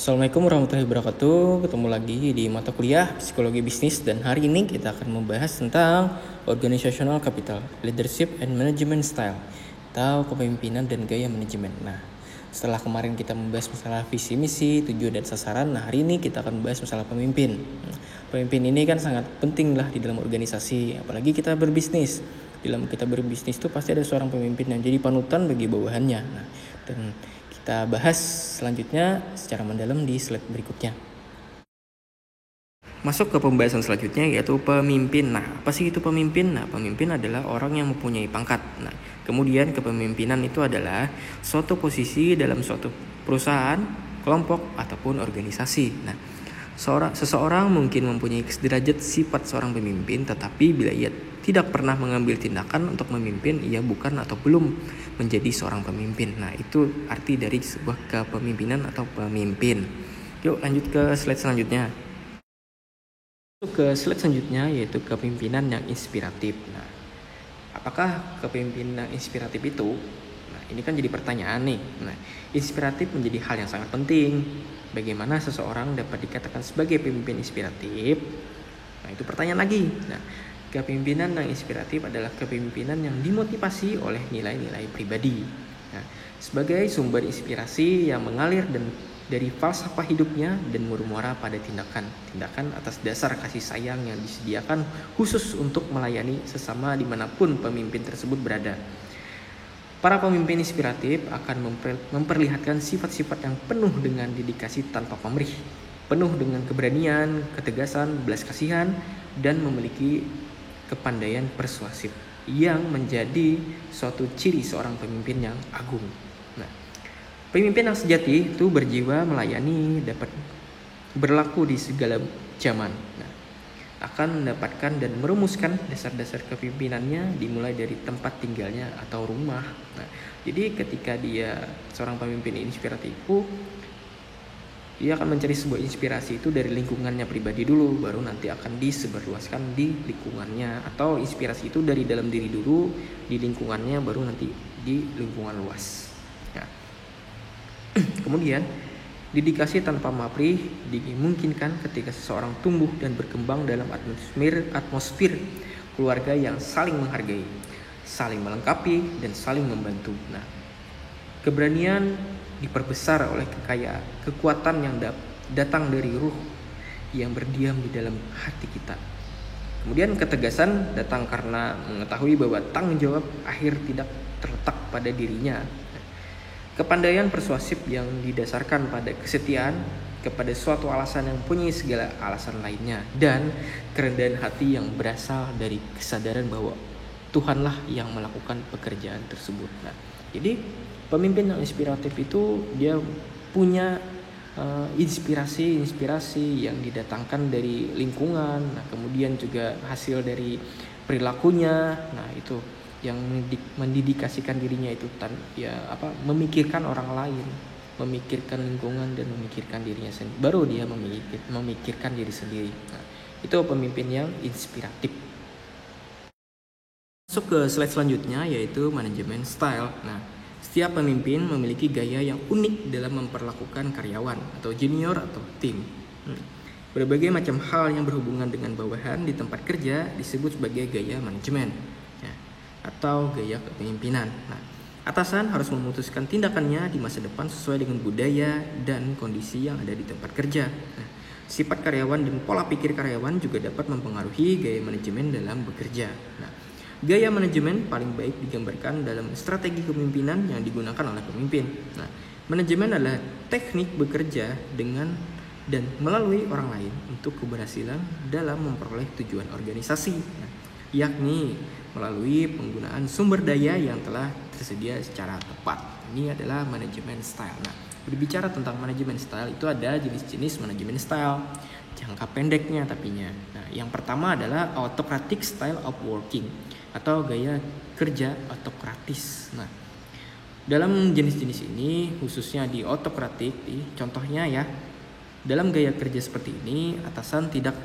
Assalamualaikum warahmatullahi wabarakatuh. Ketemu lagi di mata kuliah Psikologi Bisnis dan hari ini kita akan membahas tentang Organizational Capital, Leadership and Management Style atau kepemimpinan dan gaya manajemen. Nah, setelah kemarin kita membahas masalah visi misi, tujuan dan sasaran, nah hari ini kita akan membahas masalah pemimpin. Pemimpin ini kan sangat penting lah di dalam organisasi, apalagi kita berbisnis. Dalam kita berbisnis itu pasti ada seorang pemimpin yang jadi panutan bagi bawahannya. Nah, dan kita bahas selanjutnya secara mendalam di slide berikutnya. Masuk ke pembahasan selanjutnya yaitu pemimpin. Nah, apa sih itu pemimpin? Nah, pemimpin adalah orang yang mempunyai pangkat. Nah, kemudian kepemimpinan itu adalah suatu posisi dalam suatu perusahaan, kelompok, ataupun organisasi. Nah, seseorang mungkin mempunyai derajat sifat seorang pemimpin, tetapi bila ia tidak pernah mengambil tindakan untuk memimpin, ia bukan atau belum menjadi seorang pemimpin. Nah, itu arti dari sebuah kepemimpinan atau pemimpin. Yuk lanjut ke slide selanjutnya. Ke slide selanjutnya yaitu kepemimpinan yang inspiratif. Nah, apakah kepemimpinan inspiratif itu? Nah, ini kan jadi pertanyaan nih. Nah, inspiratif menjadi hal yang sangat penting. Bagaimana seseorang dapat dikatakan sebagai pemimpin inspiratif? Nah, itu pertanyaan lagi. Nah, kepemimpinan yang inspiratif adalah kepemimpinan yang dimotivasi oleh nilai-nilai pribadi. Nah, sebagai sumber inspirasi yang mengalir dari falsafah hidupnya dan bermuara pada tindakan atas dasar kasih sayang yang disediakan khusus untuk melayani sesama dimanapun pemimpin tersebut berada. Para pemimpin inspiratif akan memperlihatkan sifat-sifat yang penuh dengan dedikasi tanpa pamrih, penuh dengan keberanian, ketegasan, belas kasihan, dan memiliki kepandaian persuasif yang menjadi suatu ciri seorang pemimpin yang agung. Nah, pemimpin yang sejati itu berjiwa melayani, dapat berlaku di segala zaman. Nah, akan mendapatkan dan merumuskan dasar-dasar kepemimpinannya dimulai dari tempat tinggalnya atau rumah. Nah, jadi ketika dia seorang pemimpin inspiratif, dia akan mencari sebuah inspirasi itu dari lingkungannya pribadi dulu, baru nanti akan disebarluaskan di lingkungannya, atau inspirasi itu dari dalam diri dulu, di lingkungannya, baru nanti di lingkungan luas. Nah, kemudian dedikasi tanpa pamrih dimungkinkan ketika seseorang tumbuh dan berkembang dalam atmosfer keluarga yang saling menghargai, saling melengkapi, dan saling membantu. Nah, keberanian diperbesar oleh kekuatan yang datang dari ruh yang berdiam di dalam hati kita. Kemudian ketegasan datang karena mengetahui bahwa tanggung jawab akhir tidak terletak pada dirinya. Kepandaian persuasif yang didasarkan pada kesetiaan kepada suatu alasan yang punya segala alasan lainnya, dan kerendahan hati yang berasal dari kesadaran bahwa Tuhanlah yang melakukan pekerjaan tersebut. Nah, jadi pemimpin yang inspiratif itu dia punya inspirasi yang didatangkan dari lingkungan. Nah, kemudian juga hasil dari perilakunya. Nah, itu yang mendedikasikan dirinya itu memikirkan orang lain, memikirkan lingkungan, dan memikirkan dirinya sendiri. Baru dia memikirkan diri sendiri. Nah, itu pemimpin yang inspiratif. Masuk ke slide selanjutnya yaitu manajemen style. Nah, setiap pemimpin memiliki gaya yang unik dalam memperlakukan karyawan atau junior atau tim. Berbagai macam hal yang berhubungan dengan bawahan di tempat kerja disebut sebagai gaya manajemen atau gaya kepemimpinan. Nah, atasan harus memutuskan tindakannya di masa depan sesuai dengan budaya dan kondisi yang ada di tempat kerja. Nah, sifat karyawan dan pola pikir karyawan juga dapat mempengaruhi gaya manajemen dalam bekerja. Nah, gaya manajemen paling baik digambarkan dalam strategi kepemimpinan yang digunakan oleh pemimpin. Nah, manajemen adalah teknik bekerja dengan dan melalui orang lain untuk keberhasilan dalam memperoleh tujuan organisasi. Nah, yakni melalui penggunaan sumber daya yang telah tersedia secara tepat. Ini adalah manajemen style. Nah, berbicara tentang manajemen style itu ada jenis-jenis manajemen style. Jangka pendeknya tapinya. Nah, yang pertama adalah autocratic style of working atau gaya kerja autokratis. Nah, dalam jenis-jenis ini khususnya di autokratik, contohnya ya, dalam gaya kerja seperti ini atasan tidak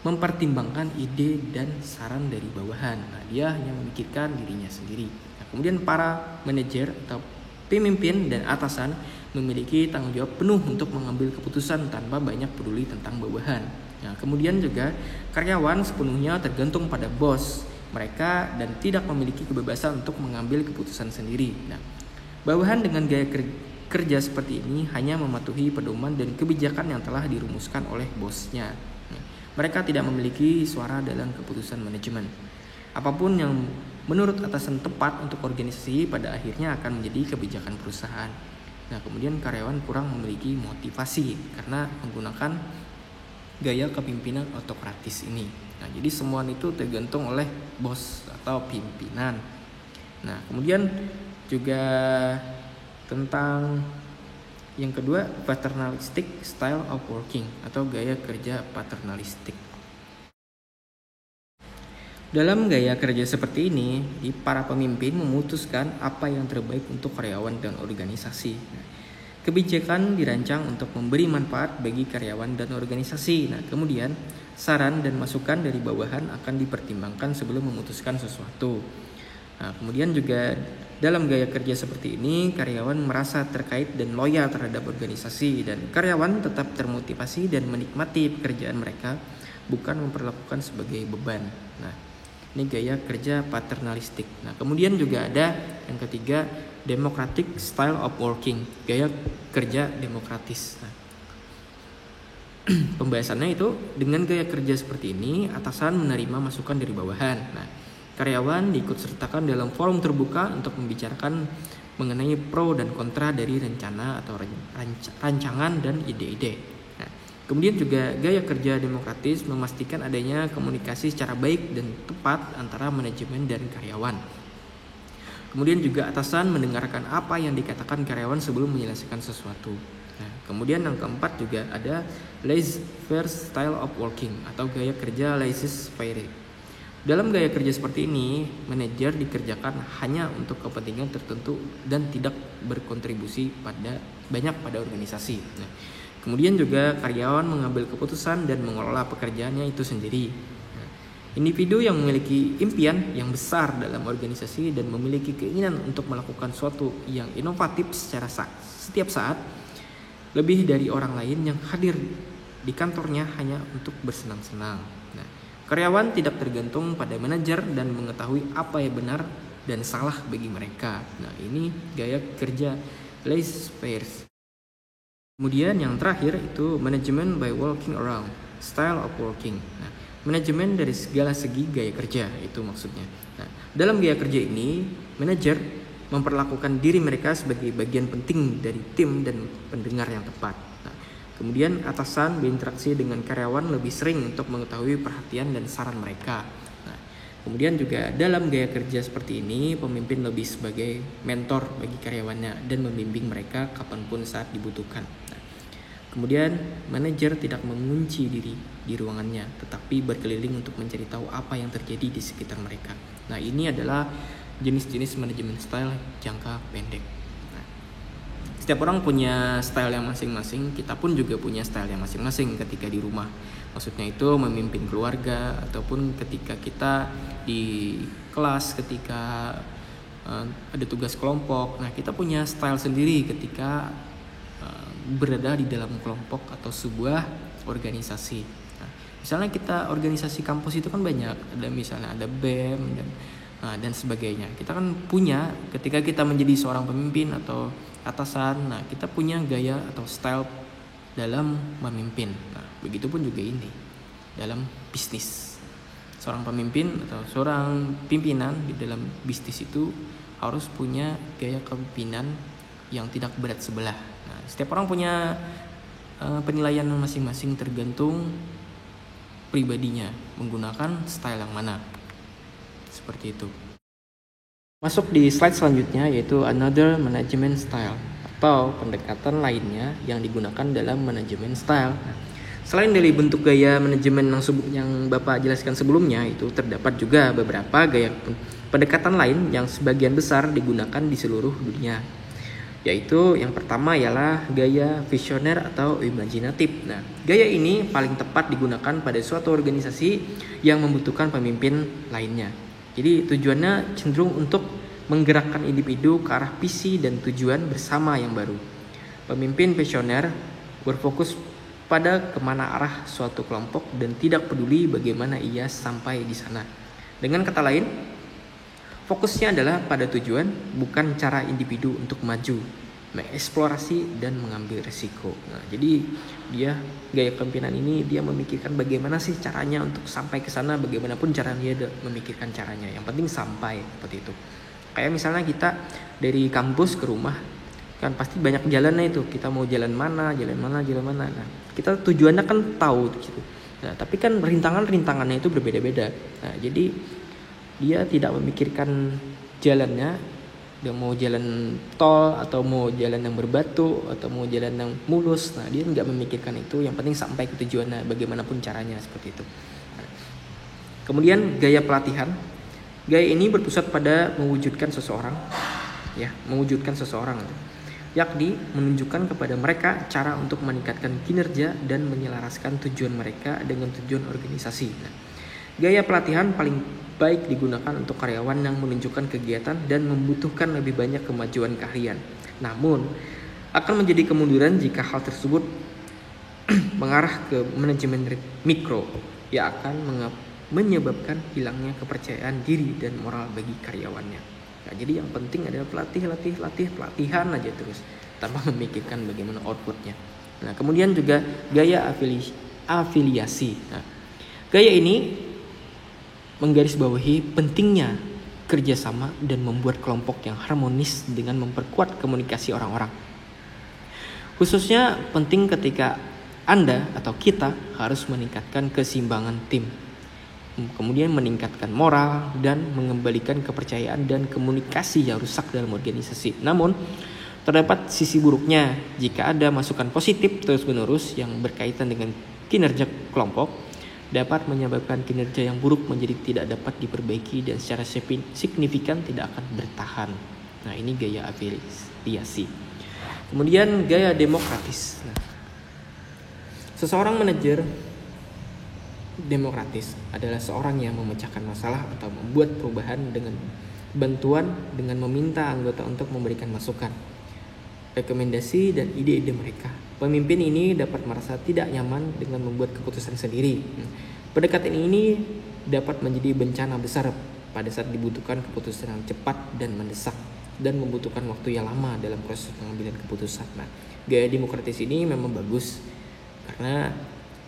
mempertimbangkan ide dan saran dari bawahan. Nah, dia hanya memikirkan dirinya sendiri. Nah, kemudian para manajer atau Pemimpin dan atasan memiliki tanggung jawab penuh untuk mengambil keputusan tanpa banyak peduli tentang bawahan. Nah, kemudian juga karyawan sepenuhnya tergantung pada bos mereka dan tidak memiliki kebebasan untuk mengambil keputusan sendiri. Nah, bawahan dengan gaya kerja seperti ini hanya mematuhi pedoman dan kebijakan yang telah dirumuskan oleh bosnya. Nah, mereka tidak memiliki suara dalam keputusan manajemen. Apapun yang menurut atasan tepat untuk organisasi pada akhirnya akan menjadi kebijakan perusahaan. Nah, kemudian karyawan kurang memiliki motivasi karena menggunakan gaya kepemimpinan otokratis ini. Nah, jadi semua itu tergantung oleh bos atau pimpinan. Nah, kemudian juga tentang yang kedua, paternalistic style of working atau gaya kerja paternalistik. Dalam gaya kerja seperti ini, para pemimpin memutuskan apa yang terbaik untuk karyawan dan organisasi. Kebijakan dirancang untuk memberi manfaat bagi karyawan dan organisasi. Nah, kemudian saran dan masukan dari bawahan akan dipertimbangkan sebelum memutuskan sesuatu. Nah, kemudian juga dalam gaya kerja seperti ini, karyawan merasa terkait dan loyal terhadap organisasi dan karyawan tetap termotivasi dan menikmati pekerjaan mereka, bukan memperlakukan sebagai beban. Nah, ini gaya kerja paternalistik. Nah, kemudian juga ada yang ketiga, democratic style of working, gaya kerja demokratis. Nah, pembahasannya itu dengan gaya kerja seperti ini, atasan menerima masukan dari bawahan. Nah, karyawan diikutsertakan dalam forum terbuka untuk membicarakan mengenai pro dan kontra dari rencana atau rancangan dan ide-ide. Kemudian juga gaya kerja demokratis memastikan adanya komunikasi secara baik dan tepat antara manajemen dan karyawan. Kemudian juga atasan mendengarkan apa yang dikatakan karyawan sebelum menyelesaikan sesuatu. Nah, kemudian yang keempat juga ada laissez-faire style of working atau gaya kerja laissez-faire. Dalam gaya kerja seperti ini, manajer dikerjakan hanya untuk kepentingan tertentu dan tidak berkontribusi banyak pada organisasi. Nah, kemudian juga karyawan mengambil keputusan dan mengelola pekerjaannya itu sendiri. Nah, individu yang memiliki impian yang besar dalam organisasi dan memiliki keinginan untuk melakukan sesuatu yang inovatif secara setiap saat, lebih dari orang lain yang hadir di kantornya hanya untuk bersenang-senang. Nah, karyawan tidak tergantung pada manajer dan mengetahui apa yang benar dan salah bagi mereka. Nah, ini gaya kerja laissez-faire. Kemudian yang terakhir itu manajemen by walking around, style of working. Nah, manajemen dari segala segi gaya kerja itu maksudnya. Nah, dalam gaya kerja ini, manajer memperlakukan diri mereka sebagai bagian penting dari tim dan pendengar yang tepat. Nah, kemudian atasan berinteraksi dengan karyawan lebih sering untuk mengetahui perhatian dan saran mereka. Nah, kemudian juga dalam gaya kerja seperti ini, pemimpin lebih sebagai mentor bagi karyawannya dan membimbing mereka kapanpun saat dibutuhkan. Kemudian manajer tidak mengunci diri di ruangannya, tetapi berkeliling untuk mencari tahu apa yang terjadi di sekitar mereka. Nah, ini adalah jenis-jenis manajemen style jangka pendek. Nah, setiap orang punya style yang masing-masing, kita pun juga punya style yang masing-masing ketika di rumah. Maksudnya itu memimpin keluarga ataupun ketika kita di kelas, ketika ada tugas kelompok. Nah, kita punya style sendiri ketika berada di dalam kelompok atau sebuah organisasi. Nah, misalnya kita organisasi kampus itu kan banyak, ada misalnya ada BEM dan sebagainya. Kita kan punya ketika kita menjadi seorang pemimpin atau atasan, nah kita punya gaya atau style dalam memimpin. Nah, begitupun juga ini dalam bisnis. Seorang pemimpin atau seorang pimpinan di dalam bisnis itu harus punya gaya kepemimpinan yang tidak berat sebelah. Nah, setiap orang punya penilaian masing-masing tergantung pribadinya menggunakan style yang mana. Seperti itu. Masuk di slide selanjutnya yaitu another management style atau pendekatan lainnya yang digunakan dalam manajemen style. Selain dari bentuk gaya manajemen yang Bapak jelaskan sebelumnya, itu terdapat juga beberapa gaya pendekatan lain yang sebagian besar digunakan di seluruh dunia. Yaitu yang pertama ialah gaya visioner atau imajinatif. Nah, gaya ini paling tepat digunakan pada suatu organisasi yang membutuhkan pemimpin lainnya. Jadi tujuannya cenderung untuk menggerakkan individu ke arah visi dan tujuan bersama yang baru. Pemimpin visioner berfokus pada kemana arah suatu kelompok dan tidak peduli bagaimana ia sampai di sana. Dengan kata lain, fokusnya adalah pada tujuan, bukan cara individu untuk maju, mengeksplorasi dan mengambil resiko. Nah, jadi dia gaya kepemimpinan ini dia memikirkan bagaimana sih caranya untuk sampai ke sana, bagaimanapun caranya dia memikirkan caranya. Yang penting sampai seperti itu. Kayak misalnya kita dari kampus ke rumah kan pasti banyak jalannya itu. Kita mau jalan mana. Nah, kita tujuannya kan tahu gitu. Nah, tapi kan rintangannya itu berbeda-beda. Nah, jadi dia tidak memikirkan jalannya, dia mau jalan tol atau mau jalan yang berbatu atau mau jalan yang mulus. Nah, dia nggak memikirkan itu. Yang penting sampai ke tujuannya, bagaimanapun caranya seperti itu. Kemudian gaya pelatihan. Gaya ini berpusat pada mewujudkan seseorang, yakni menunjukkan kepada mereka cara untuk meningkatkan kinerja dan menyelaraskan tujuan mereka dengan tujuan organisasi. Nah, gaya pelatihan paling baik digunakan untuk karyawan yang menunjukkan kegiatan dan membutuhkan lebih banyak kemajuan keahlian. Namun, akan menjadi kemunduran jika hal tersebut mengarah ke manajemen mikro yang akan menyebabkan hilangnya kepercayaan diri dan moral bagi karyawannya. Nah, jadi yang penting adalah pelatihan aja terus tanpa memikirkan bagaimana outputnya. Nah, kemudian juga gaya afiliasi. Nah, gaya ini menggarisbawahi pentingnya kerjasama dan membuat kelompok yang harmonis dengan memperkuat komunikasi orang-orang. Khususnya penting ketika Anda atau kita harus meningkatkan keseimbangan tim, kemudian meningkatkan moral dan mengembalikan kepercayaan dan komunikasi yang rusak dalam organisasi. Namun, terdapat sisi buruknya jika ada masukan positif terus-menerus yang berkaitan dengan kinerja kelompok dapat menyebabkan kinerja yang buruk menjadi tidak dapat diperbaiki dan secara signifikan tidak akan bertahan. Nah, ini gaya afiliasi. Kemudian gaya demokratis. Nah, seseorang manajer demokratis adalah seorang yang memecahkan masalah atau membuat perubahan dengan bantuan dengan meminta anggota untuk memberikan masukan, rekomendasi dan ide-ide mereka. Pemimpin ini dapat merasa tidak nyaman dengan membuat keputusan sendiri. Pendekatan ini dapat menjadi bencana besar pada saat dibutuhkan keputusan yang cepat dan mendesak dan membutuhkan waktu yang lama dalam proses pengambilan keputusan. Nah, gaya demokratis ini memang bagus karena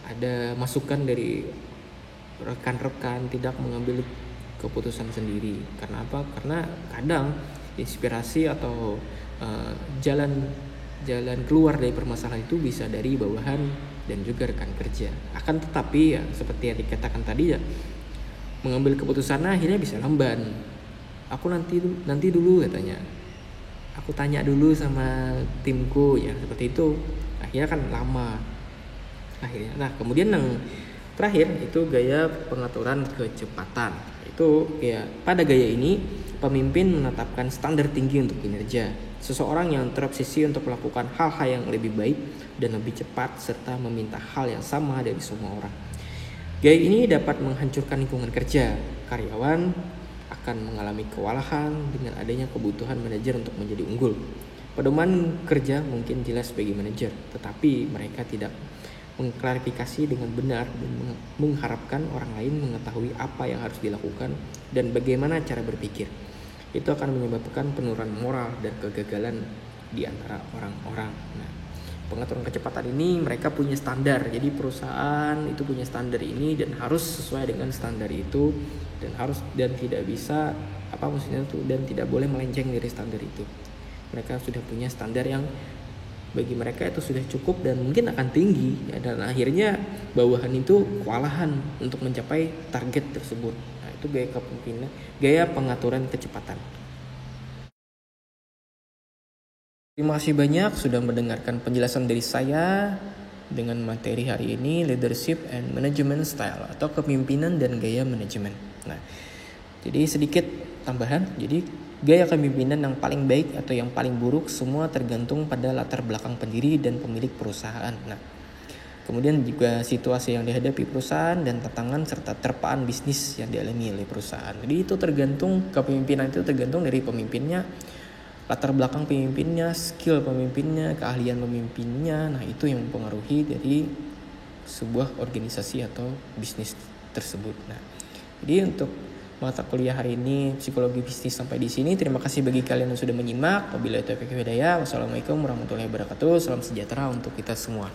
ada masukan dari rekan-rekan tidak mengambil keputusan sendiri. Karena apa? Karena kadang inspirasi atau jalan keluar dari permasalahan itu bisa dari bawahan dan juga rekan kerja. Akan tetapi ya seperti yang dikatakan tadi ya, mengambil keputusan akhirnya bisa lamban. Aku nanti dulu katanya. Aku tanya dulu sama timku ya, seperti itu. Akhirnya kan lama. Akhirnya. Nah, kemudian yang terakhir itu gaya pengaturan kecepatan. Itu ya pada gaya ini pemimpin menetapkan standar tinggi untuk kinerja. Seseorang yang terobsesi untuk melakukan hal-hal yang lebih baik dan lebih cepat serta meminta hal yang sama dari semua orang. Gaya ini dapat menghancurkan lingkungan kerja. Karyawan akan mengalami kewalahan dengan adanya kebutuhan manajer untuk menjadi unggul. Pedoman kerja mungkin jelas bagi manajer, tetapi mereka tidak mengklarifikasi dengan benar dan mengharapkan orang lain mengetahui apa yang harus dilakukan dan bagaimana cara berpikir. Itu akan menyebabkan penurunan moral dan kegagalan di antara orang-orang. Nah, pengaturan kecepatan ini mereka punya standar. Jadi perusahaan itu punya standar ini dan harus sesuai dengan standar itu dan tidak bisa dan tidak boleh melenceng dari standar itu. Mereka sudah punya standar yang bagi mereka itu sudah cukup dan mungkin akan tinggi ya, dan akhirnya bawahan itu kewalahan untuk mencapai target tersebut. Nah, itu gaya kepemimpinan, gaya pengaturan kecepatan. Terima kasih banyak sudah mendengarkan penjelasan dari saya dengan materi hari ini, leadership and management style atau kepemimpinan dan gaya manajemen. Nah, jadi sedikit tambahan. Jadi gaya kepemimpinan yang paling baik atau yang paling buruk semua tergantung pada latar belakang pendiri dan pemilik perusahaan. Nah, Kemudian juga situasi yang dihadapi perusahaan dan tantangan serta terpaan bisnis yang dialami oleh perusahaan. Jadi itu tergantung, kepemimpinan itu tergantung dari pemimpinnya, latar belakang pemimpinnya, skill pemimpinnya, keahlian pemimpinnya. Nah, itu yang mempengaruhi dari sebuah organisasi atau bisnis tersebut. Nah, jadi untuk mata kuliah hari ini psikologi bisnis sampai di sini. Terima kasih bagi kalian yang sudah menyimak. Wabillahi taufiq wal hidayah. Wassalamualaikum warahmatullahi wabarakatuh. Salam sejahtera untuk kita semua.